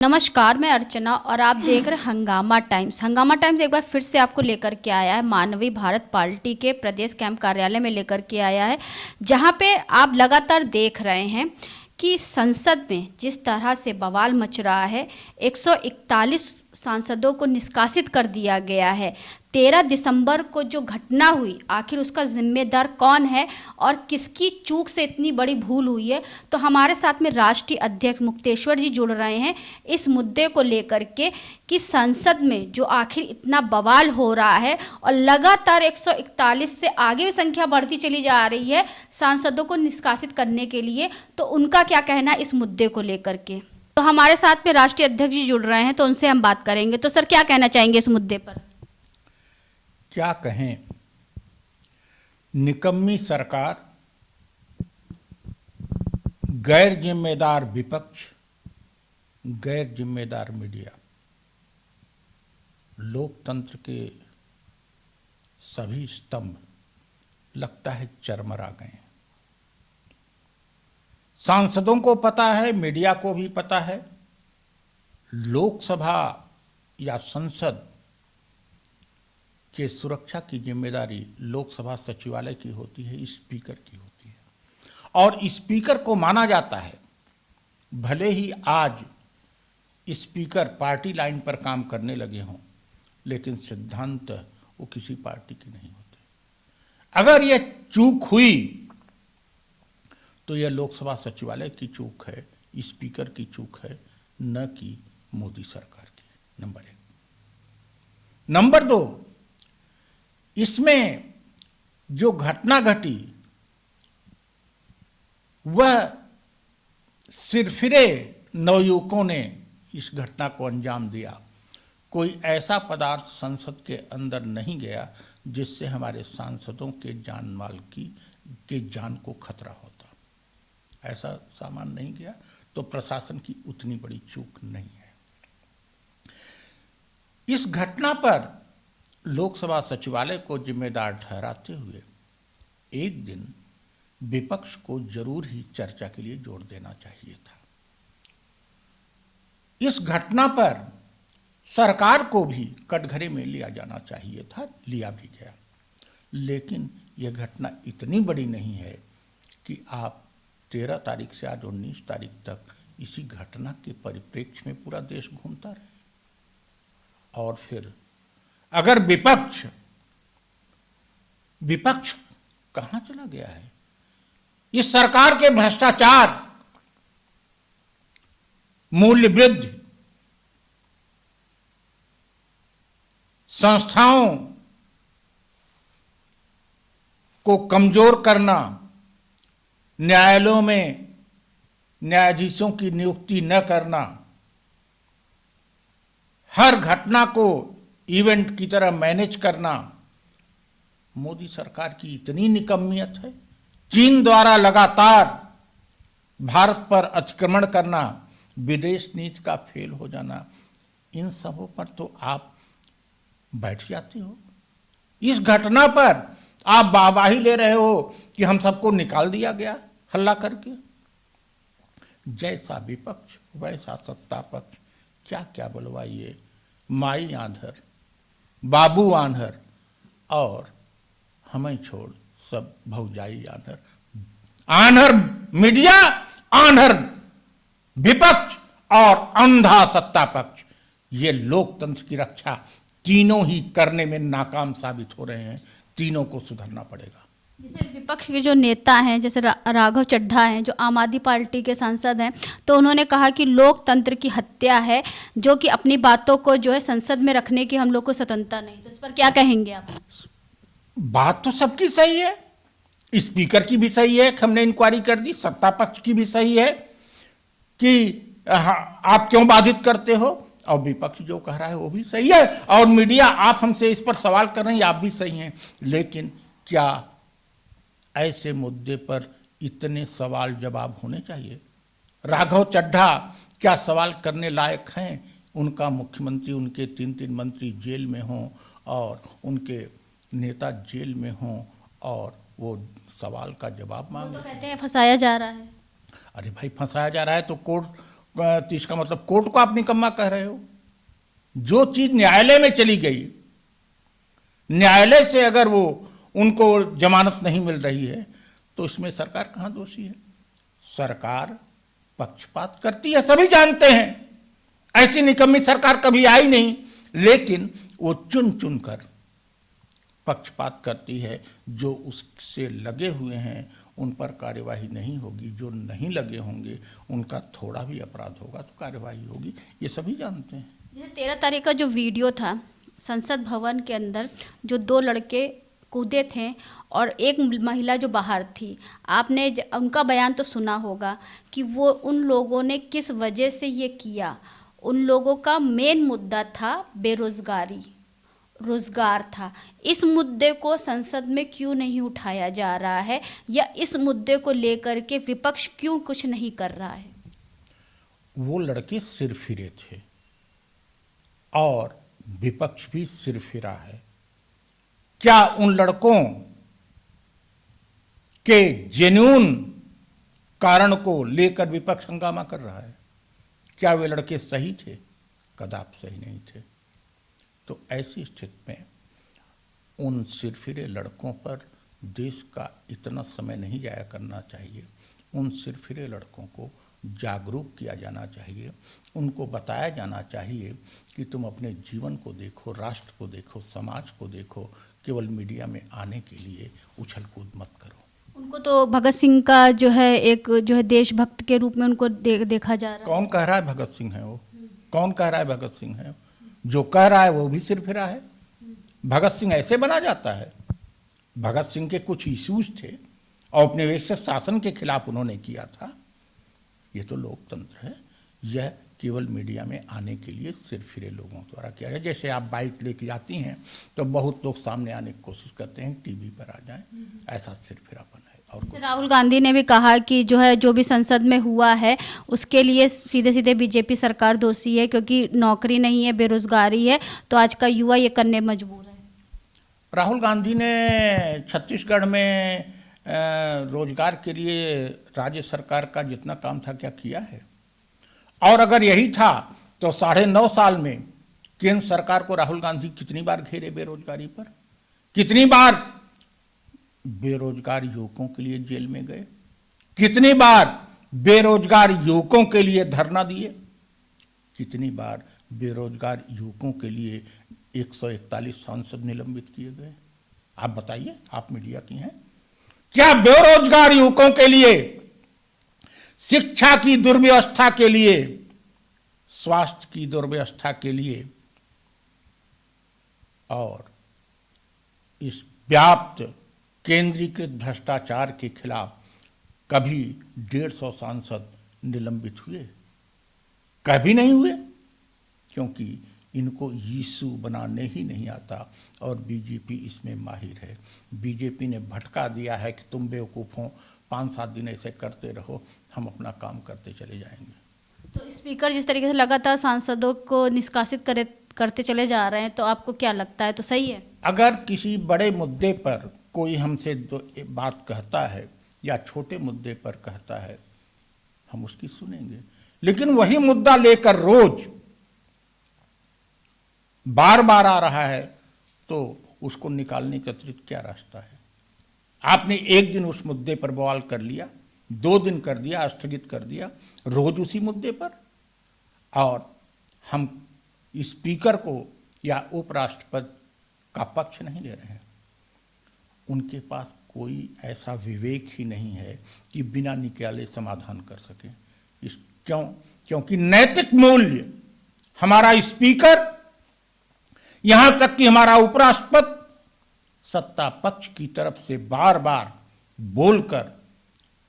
नमस्कार, मैं अर्चना और आप देख रहे हैं हंगामा टाइम्स। हंगामा टाइम्स एक बार फिर से आपको लेकर के आया है, मानवीय भारत पार्टी के प्रदेश कैंप कार्यालय में लेकर के आया है, जहां पे आप लगातार देख रहे हैं कि संसद में जिस तरह से बवाल मच रहा है। 141 सांसदों को निष्कासित कर दिया गया है। 13 दिसंबर को जो घटना हुई, आखिर उसका जिम्मेदार कौन है और किसकी चूक से इतनी बड़ी भूल हुई है। तो हमारे साथ में राष्ट्रीय अध्यक्ष मुक्तेश्वर जी जुड़ रहे हैं इस मुद्दे को लेकर के कि संसद में जो आखिर इतना बवाल हो रहा है और लगातार 141 से आगे भी संख्या बढ़ती चली जा रही है सांसदों को निष्कासित करने के लिए, तो उनका क्या कहना है इस मुद्दे को लेकर के। तो हमारे साथ में राष्ट्रीय अध्यक्ष जी जुड़ रहे हैं, तो उनसे हम बात करेंगे। तो सर, क्या कहना चाहेंगे इस मुद्दे पर? क्या कहें, निकम्मी सरकार, गैर जिम्मेदार विपक्ष, गैर जिम्मेदार मीडिया, लोकतंत्र के सभी स्तंभ लगता है चरमरा गए। सांसदों को पता है, मीडिया को भी पता है, लोकसभा या संसद के सुरक्षा की जिम्मेदारी लोकसभा सचिवालय की होती है, स्पीकर की होती है। और स्पीकर को माना जाता है, भले ही आज स्पीकर पार्टी लाइन पर काम करने लगे हों, लेकिन सिद्धांत वो किसी पार्टी की नहीं होते। अगर यह चूक हुई तो यह लोकसभा सचिवालय की चूक है, स्पीकर की चूक है, न कि मोदी सरकार की। नंबर 1। नंबर 2, इसमें जो घटना घटी वह सिरफिरे नवयुवकों ने इस घटना को अंजाम दिया। कोई ऐसा पदार्थ संसद के अंदर नहीं गया जिससे हमारे सांसदों के जान माल के जान को खतरा होता। ऐसा सामान नहीं गया, तो प्रशासन की उतनी बड़ी चूक नहीं है। इस घटना पर लोकसभा सचिवालय को जिम्मेदार ठहराते हुए एक दिन विपक्ष को जरूर ही चर्चा के लिए जोड़ देना चाहिए था। इस घटना पर सरकार को भी कटघरे में लिया जाना चाहिए था, लिया भी गया। लेकिन यह घटना इतनी बड़ी नहीं है कि आप 13 तारीख से आज 19 तारीख तक इसी घटना के परिप्रेक्ष्य में पूरा देश घूमता रहे। और फिर अगर विपक्ष कहां चला गया है? इस सरकार के भ्रष्टाचार, मूल्य वृद्धि, संस्थाओं को कमजोर करना, न्यायालयों में न्यायाधीशों की नियुक्ति न करना, हर घटना को इवेंट की तरह मैनेज करना, मोदी सरकार की इतनी निकम्मियत है। चीन द्वारा लगातार भारत पर अतिक्रमण करना, विदेश नीति का फेल हो जाना, इन सबों पर तो आप बैठ जाते हो। इस घटना पर आप वाहवाही ले रहे हो कि हम सबको निकाल दिया गया हल्ला करके। जैसा विपक्ष वैसा सत्ता पक्ष, क्या क्या बुलवाइए, माई आंधर, बाबू आंधर और हमें छोड़ सब भौजाई आंधर। आंधर मीडिया, आंधर विपक्ष और अंधा सत्ता पक्ष, ये लोकतंत्र की रक्षा तीनों ही करने में नाकाम साबित हो रहे हैं। तीनों को सुधरना पड़ेगा। जैसे विपक्ष के जो नेता हैं, जैसे राघव चड्ढा हैं, जो आम आदमी पार्टी के सांसद हैं, तो उन्होंने कहा कि लोकतंत्र की हत्या है, जो कि अपनी बातों को जो है संसद में रखने की हम लोग को स्वतंत्रता नहीं। तो इस पर क्या कहेंगे आप? बात तो सबकी सही है, स्पीकर की भी सही है, हमने इंक्वायरी कर दी, सत्ता पक्ष की भी सही है कि आप क्यों बाधित करते हो, और विपक्ष जो कह रहा है वो भी सही है, और मीडिया आप हमसे इस पर सवाल कर रहे हैं, आप भी सही हैं। लेकिन क्या ऐसे मुद्दे पर इतने सवाल जवाब होने चाहिए? राघव चड्ढा क्या सवाल करने लायक हैं? उनका मुख्यमंत्री, उनके 3 मंत्री जेल में हों और उनके नेता जेल में हों और वो सवाल का जवाब मांग, तो कहते हैं फंसाया जा रहा है। अरे भाई, फंसाया जा रहा है तो कोर्ट तो इसका मतलब कोर्ट को आप निकम्मा कह रहे हो। जो चीज न्यायालय में चली गई, न्यायालय से अगर वो उनको जमानत नहीं मिल रही है तो इसमें सरकार कहां दोषी है? सरकार पक्षपात करती है, सभी जानते हैं। ऐसी निकम्मी सरकार कभी आई नहीं, लेकिन वो चुन चुन कर पक्षपात करती है। जो उससे लगे हुए हैं उन पर कार्यवाही नहीं होगी, जो नहीं लगे होंगे उनका थोड़ा भी अपराध होगा तो कार्यवाही होगी, ये सभी जानते हैं। जैसे 13 तारीख का जो वीडियो था संसद भवन के अंदर, जो 2 लड़के कूदे थे और एक महिला जो बाहर थी, आपने उनका बयान तो सुना होगा कि वो उन लोगों ने किस वजह से ये किया। उन लोगों का मेन मुद्दा था बेरोजगारी, रोजगार था। इस मुद्दे को संसद में क्यों नहीं उठाया जा रहा है, या इस मुद्दे को लेकर के विपक्ष क्यों कुछ नहीं कर रहा है? वो लड़के सिरफिरे थे और विपक्ष भी सिरफिरा है। क्या उन लड़कों के जेन्युइन कारण को लेकर विपक्ष हंगामा कर रहा है? क्या वे लड़के सही थे? कदापि सही नहीं थे। तो ऐसी स्थिति में उन सिरफिरे लड़कों पर देश का इतना समय नहीं जाया करना चाहिए। उन सिरफिरे लड़कों को जागरूक किया जाना चाहिए, उनको बताया जाना चाहिए कि तुम अपने जीवन को देखो, राष्ट्र को देखो, समाज को देखो, केवल मीडिया में आने के लिए उछल कूद मत करो। उनको तो भगत सिंह का जो है एक जो है देशभक्त के रूप में उनको देखा जा रहा है। कौन कह रहा है भगत सिंह है वो? कौन कह रहा है भगत सिंह है? जो कह रहा है वो भी सिरफिरा है। भगत सिंह ऐसे बना जाता है? भगत सिंह के कुछ इश्यूज थे, औपनिवेशिक शासन के खिलाफ उन्होंने किया था। ये तो लोकतंत्र है। यह केवल मीडिया में आने के लिए सिरफिरे लोगों द्वारा किया है। जैसे आप बाइक लेके जाती हैं तो बहुत लोग सामने आने की कोशिश करते हैं, टीवी पर आ जाएं, ऐसा सिरफिरापन है। और राहुल गांधी ने भी कहा कि जो है जो भी संसद में हुआ है उसके लिए सीधे सीधे बीजेपी सरकार दोषी है, क्योंकि नौकरी नहीं है, बेरोजगारी है, तो आज का युवा ये करने मजबूर है। राहुल गांधी ने छत्तीसगढ़ में रोजगार के लिए राज्य सरकार का जितना काम था क्या किया है? और अगर यही था तो 9.5 साल में केंद्र सरकार को राहुल गांधी कितनी बार घेरे बेरोजगारी पर? कितनी बार बेरोजगार युवकों के लिए जेल में गए? कितनी बार बेरोजगार युवकों के लिए धरना दिए? कितनी बार बेरोजगार युवकों के लिए 141 सांसद निलंबित किए गए? आप बताइए, आप मीडिया की हैं। क्या बेरोजगार युवकों के लिए, शिक्षा की दुर्व्यवस्था के लिए, स्वास्थ्य की दुर्व्यवस्था के लिए और इस व्याप्त केंद्रीकृत भ्रष्टाचार के खिलाफ कभी 150 सांसद निलंबित हुए? कभी नहीं हुए, क्योंकि इनको यीशु बनाने ही नहीं आता और बीजेपी इसमें माहिर है। बीजेपी ने भटका दिया है कि तुम बेवकूफ़ हो, 5-7 दिन ऐसे करते रहो, हम अपना काम करते चले जाएंगे। तो स्पीकर जिस तरीके से लगातार सांसदों को निष्कासित करते चले जा रहे हैं, तो आपको क्या लगता है, तो सही है? अगर किसी बड़े मुद्दे पर कोई हमसे बात कहता है या छोटे मुद्दे पर कहता है, हम उसकी सुनेंगे, लेकिन वही मुद्दा लेकर रोज बार बार आ रहा है तो उसको निकालने के अतिरिक्त क्या रास्ता है? आपने एक दिन उस मुद्दे पर बवाल कर लिया, 2 दिन कर दिया, स्थगित कर दिया, रोज उसी मुद्दे पर। और हम स्पीकर को या उपराष्ट्रपति का पक्ष नहीं ले रहे हैं। उनके पास कोई ऐसा विवेक ही नहीं है कि बिना निकाले समाधान कर सके। क्योंकि नैतिक मूल्य हमारा स्पीकर, यहां तक कि हमारा उपराष्ट्रपति सत्ता पक्ष की तरफ से बार बार बोलकर,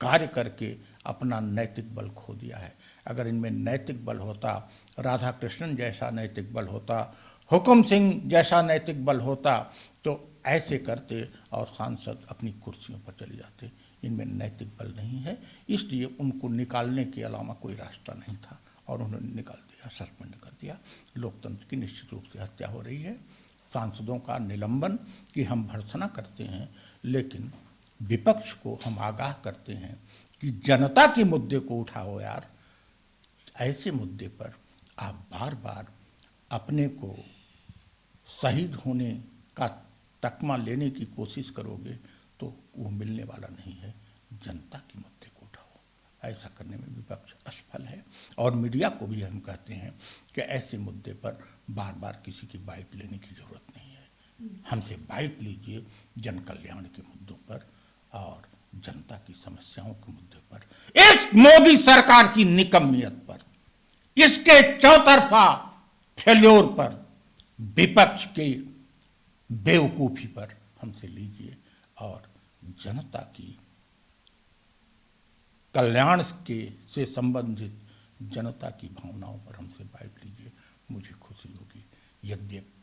कार्य करके अपना नैतिक बल खो दिया है। अगर इनमें नैतिक बल होता, राधा कृष्णन जैसा नैतिक बल होता, हुकुम सिंह जैसा नैतिक बल होता, तो ऐसे करते और सांसद अपनी कुर्सियों पर चले जाते। इनमें नैतिक बल नहीं है, इसलिए उनको निकालने के अलावा कोई रास्ता नहीं था और उन्होंने निकाल दिया, सस्पेंड कर दिया। लोकतंत्र की निश्चित रूप से हत्या हो रही है। सांसदों का निलंबन की हम भर्त्सना करते हैं, लेकिन विपक्ष को हम आगाह करते हैं कि जनता के मुद्दे को उठाओ यार। ऐसे मुद्दे पर आप बार बार अपने को शहीद होने का तकमा लेने की कोशिश करोगे तो वो मिलने वाला नहीं है। जनता के मुद्दे को उठाओ। ऐसा करने में विपक्ष असफल है और मीडिया को भी हम कहते हैं कि ऐसे मुद्दे पर बार बार किसी की बाइट लेने की जरूरत नहीं है। हमसे बाइट लीजिए जन कल्याण के मुद्दों पर और जनता की समस्याओं के मुद्दे पर। इस मोदी सरकार की निकम्मियत पर, इसके चौतरफा फेल्योर पर, विपक्ष के बेवकूफी पर हमसे लीजिए और जनता की कल्याण के से संबंधित जनता की भावनाओं पर हमसे बाइट लीजिए। मुझे खुशी होगी। यद्यपि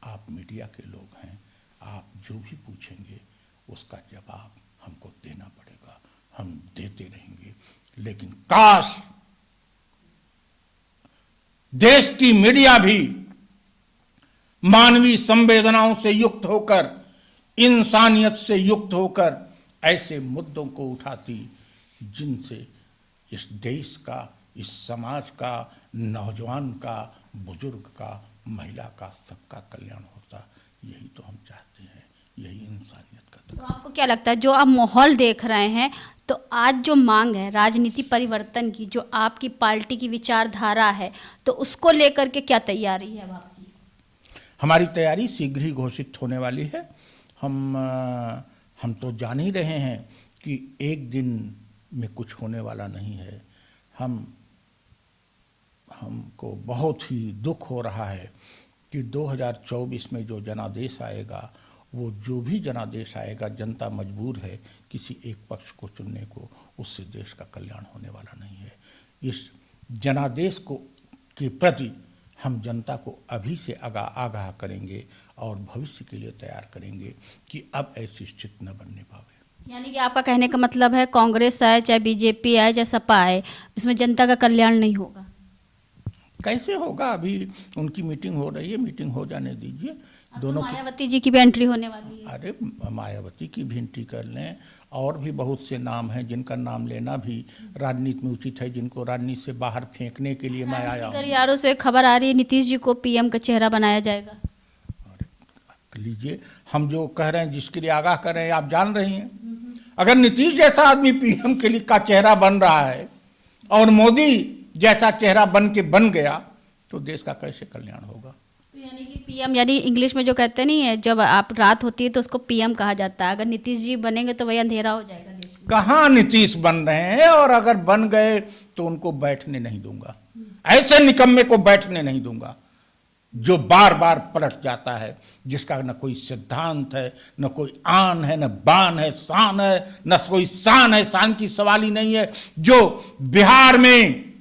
आप मीडिया के लोग हैं, आप जो भी पूछेंगे उसका जवाब हमको देना पड़ेगा, हम देते रहेंगे। लेकिन काश देश की मीडिया भी मानवीय संवेदनाओं से युक्त होकर, इंसानियत से युक्त होकर ऐसे मुद्दों को उठाती जिनसे इस देश का, इस समाज का, नौजवान का, बुजुर्ग का, महिला का, सबका कल्याण होता। यही तो हम चाहते हैं, यही इंसानियत का तो आपको क्या लगता है, जो आप माहौल देख रहे हैं, तो आज जो मांग है राजनीति परिवर्तन की, जो आपकी पार्टी की विचारधारा है, तो उसको लेकर के क्या तैयारी है अब आपकी? हमारी तैयारी शीघ्र ही घोषित होने वाली है। हम तो जान ही रहे हैं कि एक दिन में कुछ होने वाला नहीं है। हमको बहुत ही दुख हो रहा है कि 2024 में जो जनादेश आएगा, वो जो भी जनादेश आएगा, जनता मजबूर है किसी एक पक्ष को चुनने को, उससे देश का कल्याण होने वाला नहीं है। इस जनादेश को के प्रति हम जनता को अभी से आगाह करेंगे और भविष्य के लिए तैयार करेंगे कि अब ऐसी स्थिति न बनने पावे। यानी कि आपका कहने का मतलब है कांग्रेस आए, चाहे बीजेपी आए, चाहे सपा आए, उसमें जनता का कल्याण नहीं होगा। कैसे होगा? अभी उनकी मीटिंग हो रही है, मीटिंग हो जाने दीजिए। दोनों मायावती जी की भी एंट्री होने वाली है। अरे मायावती की भी एंट्री कर लें, और भी बहुत से नाम हैं जिनका नाम लेना भी राजनीति में उचित है, जिनको राजनीति से बाहर फेंकने के लिए मैं आया हूँ। यारों से खबर आ रही है नीतीश जी को पीएम का चेहरा बनाया जाएगा। लीजिए, हम जो कह रहे हैं, जिसके लिए आगाह कर रहे हैं, आप जान रही हैं। अगर नीतीश जैसा आदमी पीएम के लिए का चेहरा बन रहा है और मोदी जैसा चेहरा बन गया तो देश का कैसे कल्याण होगा? तो यानी कि पीएम, यानी इंग्लिश में जो कहते नहीं है, जब आप रात होती है तो उसको पीएम कहा जाता है। अगर नीतीश जी बनेंगे तो वही अंधेरा हो जाएगा देश में। कहाँ नीतीश बन रहे हैं, और अगर बन गए तो उनको बैठने नहीं दूंगा। ऐसे निकम्मे को बैठने नहीं दूंगा जो बार बार पलट जाता है, जिसका न कोई सिद्धांत है, न कोई आन है, न बान है, शान है, न कोई शान है, शान की सवाल ही नहीं है। जो बिहार में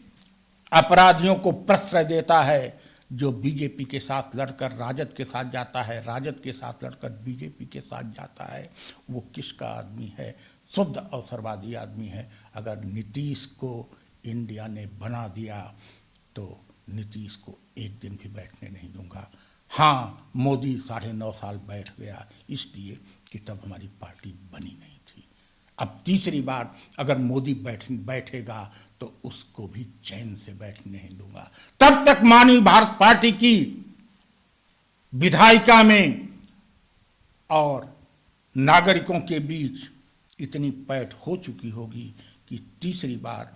अपराधियों को प्रश्रय देता है, जो बीजेपी के साथ लड़कर राजद के साथ जाता है, राजद के साथ लड़कर बीजेपी के साथ जाता है, वो किसका आदमी है? शुद्ध अवसरवादी आदमी है। अगर नीतीश को इंडिया ने बना दिया तो नीतीश को एक दिन भी बैठने नहीं दूंगा। हाँ, मोदी 9.5 साल बैठ गया इसलिए कि तब हमारी पार्टी बनी नहीं थी। अब तीसरी बार अगर मोदी बैठेगा तो उसको भी चैन से बैठने नहीं दूंगा। तब तक मानवीय भारत पार्टी की विधायिका में और नागरिकों के बीच इतनी पैठ हो चुकी होगी कि तीसरी बार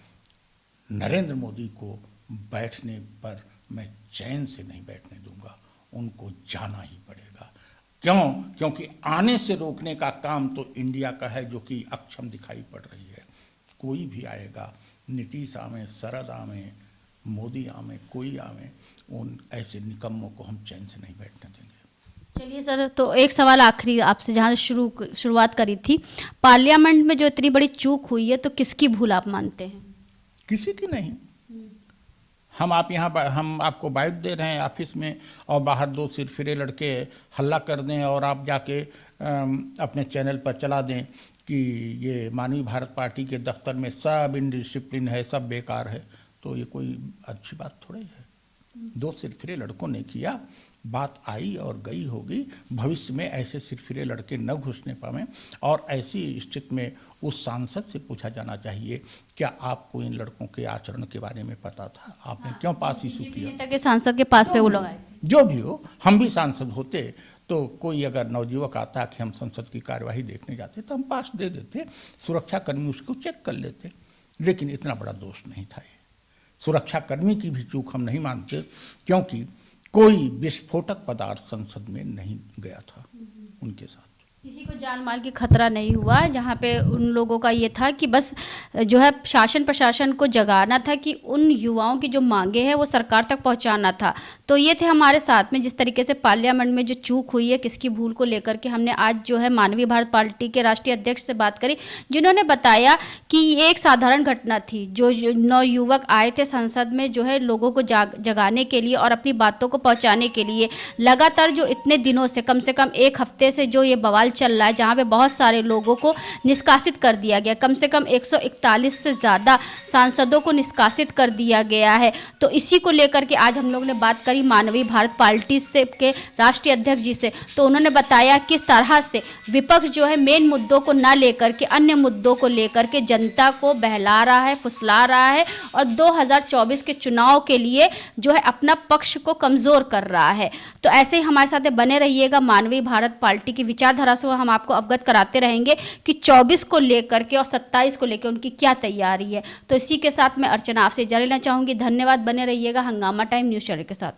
नरेंद्र मोदी को बैठने पर मैं चैन से नहीं बैठने दूंगा। उनको जाना ही पड़ेगा। क्यों? क्योंकि आने से रोकने का काम तो इंडिया का है, जो कि अक्षम दिखाई पड़ रही है। कोई भी आएगा, नीतीश आवे, शरद आवे, मोदी आवे, कोई आवे, उन ऐसे निकम्मों को हम चैन से नहीं बैठने देंगे। चलिए सर, तो एक सवाल आखिरी आपसे, जहाँ शुरुआत करी थी, पार्लियामेंट में जो इतनी बड़ी चूक हुई है, तो किसकी भूल आप मानते हैं? किसी की नहीं। हम आपको बाइट दे रहे हैं ऑफिस में, और बाहर 2 सिरफिरे लड़के हल्ला कर दें और आप जाके अपने चैनल पर चला दें कि ये मानवीय भारत पार्टी के दफ्तर में सब इनडिसिप्लिन है, सब बेकार है, तो ये कोई अच्छी बात थोड़ी है। 2 सिरफिरे लड़कों ने किया, बात आई और गई होगी। भविष्य में ऐसे सिरफिरे लड़के न घुसने पाएं और ऐसी स्थिति में उस सांसद से पूछा जाना चाहिए, क्या आपको इन लड़कों के आचरण के बारे में पता था? आपने क्यों पास इशू किया? नेता के सांसद के पास पे वो लोग आए थे। जो भी हो, हम भी सांसद होते तो कोई अगर नवयुवक आता कि हम संसद की कार्यवाही देखने जाते तो हम पास दे देते, सुरक्षाकर्मी उसको चेक कर लेते, लेकिन इतना बड़ा दोष नहीं था ये। सुरक्षाकर्मी की भी चूक हम नहीं मानते, क्योंकि कोई विस्फोटक पदार्थ संसद में नहीं गया था उनके साथ। किसी को जान माल की खतरा नहीं हुआ। जहाँ पे उन लोगों का ये था कि बस जो है शासन प्रशासन को जगाना था कि उन युवाओं की जो मांगे हैं वो सरकार तक पहुँचाना था। तो ये थे हमारे साथ में जिस तरीके से पार्लियामेंट में जो चूक हुई है, किसकी भूल को लेकर के हमने आज जो है मानवीय भारत पार्टी के राष्ट्रीय अध्यक्ष से बात करी, जिन्होंने बताया कि ये एक साधारण घटना थी। जो 9 युवक आए थे संसद में जो है लोगों को जगाने के लिए और अपनी बातों को पहुँचाने के लिए, लगातार जो इतने दिनों से कम 1 हफ्ते से जो ये बवाल चल रहा है, जहां पे बहुत सारे लोगों को निष्कासित कर दिया गया, कम से कम 141 से ज़्यादा सांसदों को निष्कासित कर दिया गया है। तो इसी को लेकर के आज हम लोग ने बात करी मानवीय भारत पार्टी से के राष्ट्रीय अध्यक्ष जी से। तो उन्होंने बताया किस तरह से विपक्ष जो है मेन मुद्दों को ना लेकर के अन्य मुद्दों को लेकर के जनता को बहला रहा है, फुसला रहा है और 2024 के चुनाव के लिए जो है अपना पक्ष को कमज़ोर कर रहा है। तो ऐसे ही हमारे साथ बने रहिएगा। मानवीय भारत पार्टी की विचारधारा से हम आपको अवगत कराते रहेंगे कि 24 को लेकर के और 27 को लेकर उनकी क्या तैयारी है। तो इसी के साथ मैं अर्चना आपसे इजाज़त लेना चाहूँगी। धन्यवाद। बने रहिएगा हंगामा टाइम न्यूज़ चैनल के साथ।